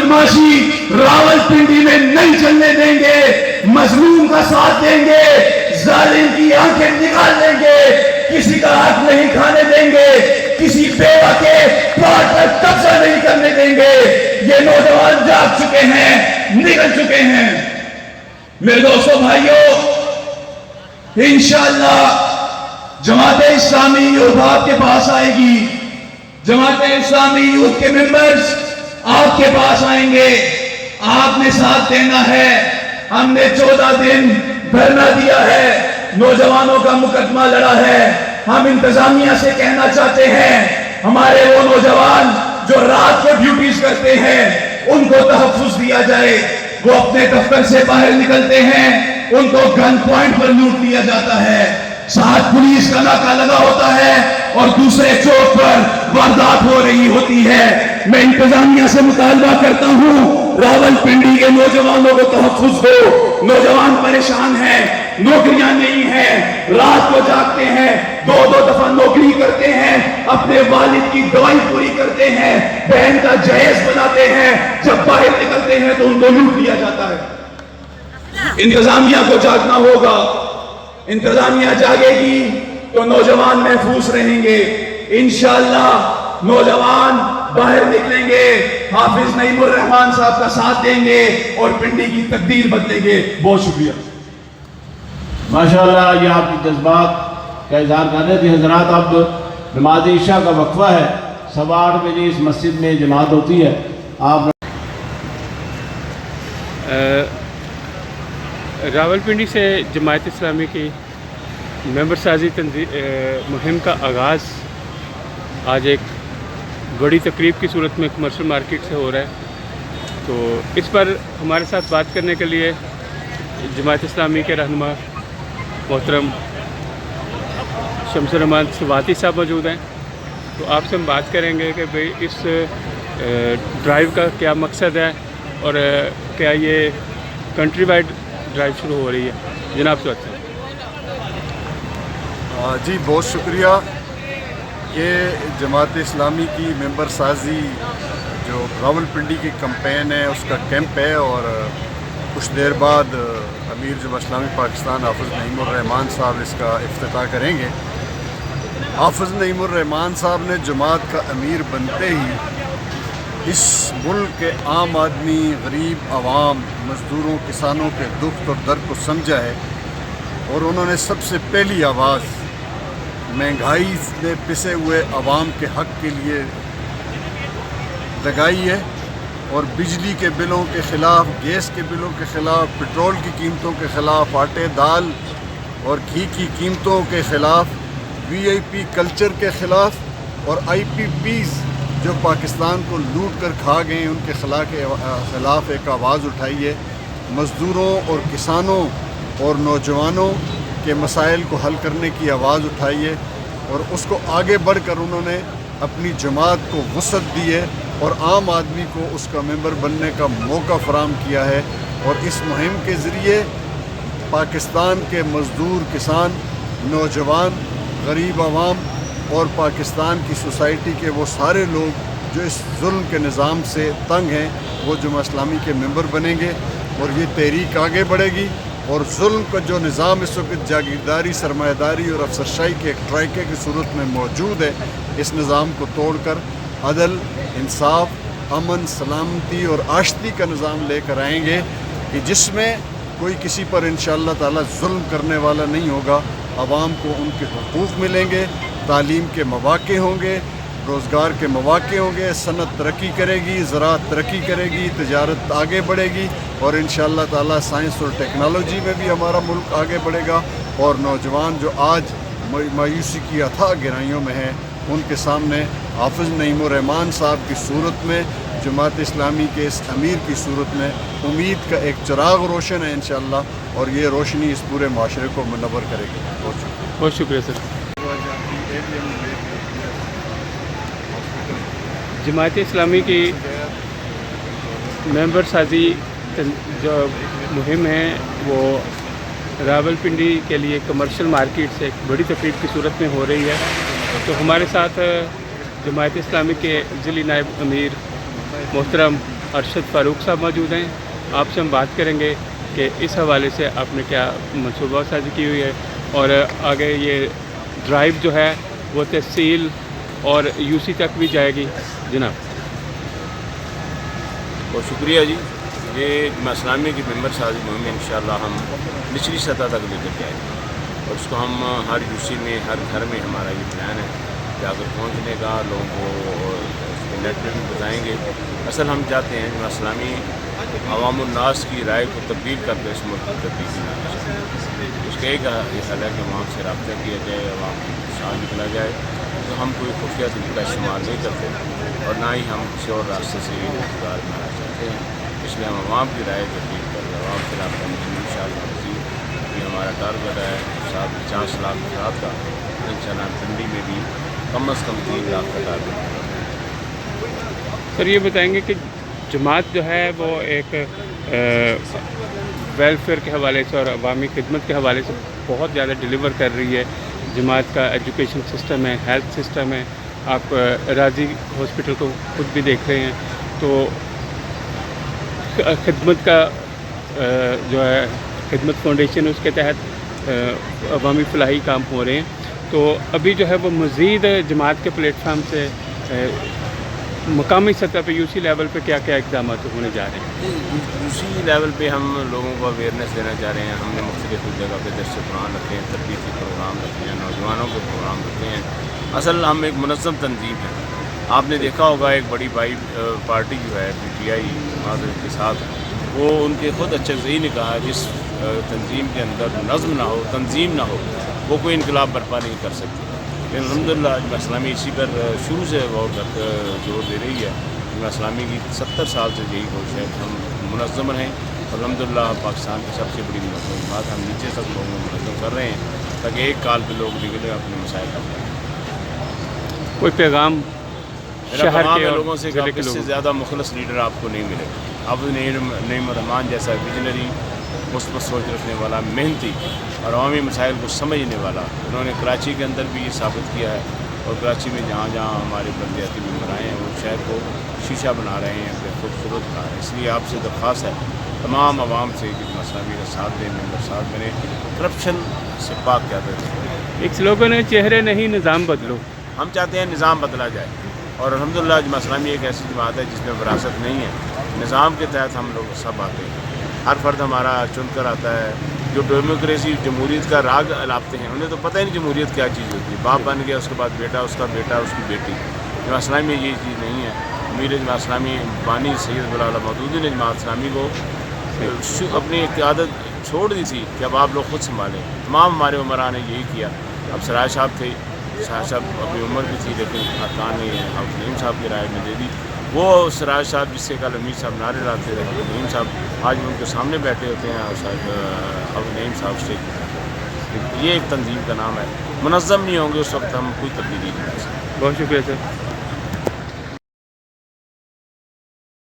بدماشی راولپنڈی میں نہیں چلنے دیں گے، مظلوم کا ساتھ دیں گے، ظالم کی آنکھیں نکال دیں گے، کسی کا حق نہیں کھانے دیں گے، کسی بیوہ کے پلاٹ پر قبضہ نہیں کرنے دیں گے۔ یہ نوجوان جاگ چکے ہیں، نکل چکے ہیں۔ میرے دوستو بھائیوں، انشاءاللہ جماعت اسلامی یوتھ آپ کے پاس آئے گی، جماعت اسلامی یوتھ کے ممبرز آپ کے پاس آئیں گے، آپ نے ساتھ دینا ہے۔ ہم نے 14 دن دھرنا دیا ہے، نوجوانوں کا مقدمہ لڑا ہے۔ ہم انتظامیہ سے کہنا چاہتے ہیں، ہمارے وہ نوجوان جو رات کو ڈیوٹیز کرتے ہیں ان کو تحفظ دیا جائے۔ وہ اپنے دفتر سے باہر نکلتے ہیں، ان کو گن پوائنٹ پر لوٹ لیا جاتا ہے، ساتھ پولیس کا ناکہ لگا ہوتا ہے اور دوسرے چوک پر واردات ہو رہی ہوتی ہے۔ میں انتظامیہ سے مطالبہ کرتا ہوں، راولپنڈی کے نوجوانوں کو تحفظ دو۔ نوجوان پریشان ہیں، نوکریاں نہیں ہیں، رات کو جاگتے ہیں، دو دفعہ نوکری کرتے ہیں، اپنے والد کی دوائی پوری کرتے ہیں، بہن کا جہیز بناتے ہیں، جب باہر نکلتے ہیں تو ان کو لوٹ لیا جاتا ہے۔ انتظامیہ کو جاگنا ہوگا، انتظامیہ جاگے گی تو نوجوان محفوظ رہیں گے۔ انشاءاللہ نوجوان باہر نکلیں گے، حافظ نعیم الرحمان صاحب کا ساتھ دیں گے اور پنڈی کی تقدیر بدلیں گے۔ بہت شکریہ۔ ماشاءاللہ، یہ آپ کے جذبات کا اظہار کر رہے تھے حضرات۔ اب نماز عشاء کا وقفہ ہے، 8:15 بجے اس مسجد میں جماعت ہوتی ہے۔ آپ راولپنڈی سے جماعت اسلامی کی ممبر سازی مہم کا آغاز آج ایک بڑی تقریب کی صورت میں کمرشل مارکیٹ سے ہو رہا ہے۔ تو اس پر ہمارے ساتھ بات کرنے کے لیے جماعت اسلامی کے رہنما محترم شمس الرحمان سواتی صاحب موجود ہیں۔ تو آپ سے ہم بات کریں گے کہ بھئی اس ڈرائیو کا کیا مقصد ہے اور کیا یہ کنٹری وائڈ ڈرائیو شروع ہو رہی ہے۔ جناب سواتی صاحب۔ جی بہت شکریہ۔ یہ جماعت اسلامی کی ممبر سازی جو راولپنڈی کی کمپین ہے اس کا کیمپ ہے، اور کچھ دیر بعد امیر جماعت اسلامی پاکستان حافظ نعیم الرحمان صاحب اس کا افتتاح کریں گے۔ حافظ نعیم الرحمان صاحب نے جماعت کا امیر بنتے ہی اس ملک کے عام آدمی، غریب عوام، مزدوروں، کسانوں کے دکھ اور درد کو سمجھا ہے، اور انہوں نے سب سے پہلی آواز مہنگائی میں پسے ہوئے عوام کے حق کے لیے لگائی ہے، اور بجلی کے بلوں کے خلاف، گیس کے بلوں کے خلاف، پٹرول کی قیمتوں کے خلاف، آٹے دال اور گھی کی قیمتوں کے خلاف، وی آئی پی کلچر کے خلاف، اور آئی پی پیز جو پاکستان کو لوٹ کر کھا گئے ہیں ان کے خلاف ایک آواز اٹھائی ہے۔ مزدوروں اور کسانوں اور نوجوانوں کے مسائل کو حل کرنے کی آواز اٹھائی ہے، اور اس کو آگے بڑھ کر انہوں نے اپنی جماعت کو وسعت دی ہے اور عام آدمی کو اس کا ممبر بننے کا موقع فراہم کیا ہے۔ اور اس مہم کے ذریعے پاکستان کے مزدور، کسان، نوجوان، غریب عوام اور پاکستان کی سوسائٹی کے وہ سارے لوگ جو اس ظلم کے نظام سے تنگ ہیں وہ جماعت اسلامی کے ممبر بنیں گے، اور یہ تحریک آگے بڑھے گی، اور ظلم کا جو نظام اس وقت جاگیرداری، سرمایہ داری اور افسرشاہی کے ایک ٹرائکے کی صورت میں موجود ہے، اس نظام کو توڑ کر عدل، انصاف، امن، سلامتی اور آشتی کا نظام لے کر آئیں گے کہ جس میں کوئی کسی پر انشاءاللہ تعالی ظلم کرنے والا نہیں ہوگا۔ عوام کو ان کے حقوق ملیں گے، تعلیم کے مواقع ہوں گے، روزگار کے مواقع ہوں گے، صنعت ترقی کرے گی، زراعت ترقی کرے گی، تجارت آگے بڑھے گی، اور انشاءاللہ تعالی سائنس اور ٹیکنالوجی میں بھی ہمارا ملک آگے بڑھے گا۔ اور نوجوان جو آج مایوسی کی اتھاہ گہرائیوں میں ہیں ان کے سامنے حافظ نعیم الرحمان صاحب کی صورت میں، جماعت اسلامی کے اس امیر کی صورت میں امید کا ایک چراغ روشن ہے انشاءاللہ، اور یہ روشنی اس پورے معاشرے کو منور کرے گی۔ بہت شکریہ سر۔ جماعت اسلامی کی ممبر سازی جو مہم ہے وہ راولپنڈی کے لیے کمرشل مارکیٹ سے ایک بڑی تقریب کی صورت میں ہو رہی ہے۔ تو ہمارے ساتھ جماعت اسلامی کے ضلعی نائب امیر محترم ارشد فاروق صاحب موجود ہیں. آپ سے ہم بات کریں گے کہ اس حوالے سے آپ نے کیا منصوبہ سازی کی ہوئی ہے اور آگے یہ ڈرائیو جو ہے وہ تحصیل اور یو سی تک بھی جائے گی. جناب بہت شکریہ جی. یہ جماعت اسلامی کی ممبر سازی مہم انشاءاللہ ہم نچلی سطح تک لے کر جائیں گے اور اس کو ہم ہر یو سی میں ہر گھر میں ہمارا یہ پلان ہے جا کر پہنچنے کا, لوگوں کو نیٹ پہ بھی بتائیں گے. اصل ہم چاہتے ہیں جماعت اسلامی عوام الناس کی رائے کو تبدیل کر کے اس ملک کی تبدیلی لانا چاہتے ہیں. اس کا ایک یہ حل ہے کہ عوام سے رابطہ کیا جائے, عوام کو شان نکلا جائے. تو ہم کوئی خفیہ طریقہ استعمال نہیں کرتے اور نہ ہی ہم کسی اور راستے سے یہ روزگار بنانا چاہتے ہیں. اس لیے ہم عوام کی رائے تبدیل کر کے عوام سے رابطہ میں ان شاء اللہ مزید یہ ہمارا ٹارگیٹ ہے 50 لاکھ افراد کا. ان شاء اللہ پنڈی میں بھی کم از کم 3 لاکھ کا ٹارگیٹ ہے. سر یہ بتائیں گے کہ جماعت جو ہے وہ ایک ویلفیئر کے حوالے سے اور عوامی خدمت کے حوالے سے بہت زیادہ ڈیلیور کر رہی ہے. جماعت کا ایجوکیشن سسٹم ہے, ہیلتھ سسٹم ہے. آپ راضی ہاسپٹل کو خود بھی دیکھ رہے ہیں. تو خدمت کا جو ہے خدمت فاؤنڈیشن اس کے تحت عوامی فلاحی کام ہو رہے ہیں. تو ابھی جو ہے وہ مزید جماعت کے پلیٹ فارم سے مقامی سطح پہ یو سی لیول پہ کیا کیا اقدامات ہونے جا رہے ہیں؟ یو سی لیول پہ ہم لوگوں کو اویئرنیس دینا چاہ رہے ہیں. ہم نے مختلف جگہ پہ درس قرآن رکھے ہیں, تربیتی پروگرام رکھے ہیں, نوجوانوں کے پروگرام رکھے ہیں. اصل ہم ایک منظم تنظیم ہے. آپ نے دیکھا ہوگا ایک بڑی پارٹی جو ہے پی ٹی آئی معذرت کے ساتھ, وہ ان کے خود اچھے سے ہی نے کہا جس تنظیم کے اندر نظم نہ ہو, تنظیم نہ ہو, وہ کوئی انقلاب برپا نہیں کر سکتی. لیکن الحمدللہ جماعت اسلامی اسی پر شروع سے غور کر زور دے رہی ہے. جماعت اسلامی کی 70 سال سے یہی کوشش ہے کہ ہم منظم رہیں اور الحمدللہ پاکستان کی سب سے بڑی منظم بات ہم نیچے تک لوگوں کو منظم کر رہے ہیں تاکہ ایک کال پہ لوگ نکلے اپنے مسائل حل کریں. کوئی پیغام شہر کے لوگوں سے کہ اس سے زیادہ مخلص لیڈر آپ کو نہیں ملے گا. اب نعیم الرحمان جیسا ویژنری, مثبت سوچ رکھنے والا, محنتی اور عوامی مسائل کو سمجھنے والا, انہوں نے کراچی کے اندر بھی یہ ثابت کیا ہے اور کراچی میں جہاں جہاں ہمارے بلدیاتی ممبر آئے ہیں وہ شہر کو شیشہ بنا رہے ہیں, خوبصورت بنا رہے ہیں. اس لیے آپ سے درخواست ہے تمام عوام سے کہ جماعت اسلامی کا ساتھ دیں, ممبر ساتھ بنے, کرپشن سے پاک قیادت کریں. ایک سلوگن ہے چہرے نہیں نظام بدلو. ہم چاہتے ہیں نظام بدلا جائے اور الحمدللہ جماعت اسلامی ایک ایسی جماعت ہے جس میں وراثت نہیں ہے. نظام کے تحت ہم لوگ سب آتے ہیں, ہر فرد ہمارا چن کر آتا ہے. جو ڈیموکریسی جمہوریت کا راگ الاپتے ہیں انہیں تو پتہ ہی نہیں جمہوریت کیا چیز ہوتی ہے. باپ بن گیا, اس کے بعد بیٹا, اس کا بیٹا, اس کی بیٹی. جماعت اسلامی میں یہ چیز نہیں ہے. امیر جماعت اسلامی بانی سید بلال مودودی نے جماعت اسلامی کو اپنی قیادت چھوڑ دی تھی کہ اب آپ لوگ خود سنبھالیں. تمام ہمارے عمرا نے یہی کیا. اب سراج صاحب تھے, سراج صاحب اپنی عمر بھی تھی لیکن ارکان نے نعیم صاحب کی رائے میں دے دی. وہ سراج صاحب جس سے کل امیر صاحب نعرے لاتے رہے, نعیم صاحب آج ان کے سامنے بیٹھے ہوتے ہیں اور شاید اب نعیم صاحب اسٹیج. یہ ایک تنظیم کا نام ہے. منظم نہیں ہوں گے اس وقت ہم کوئی تبدیلی نہیں کر سکتے. بہت شکریہ سر.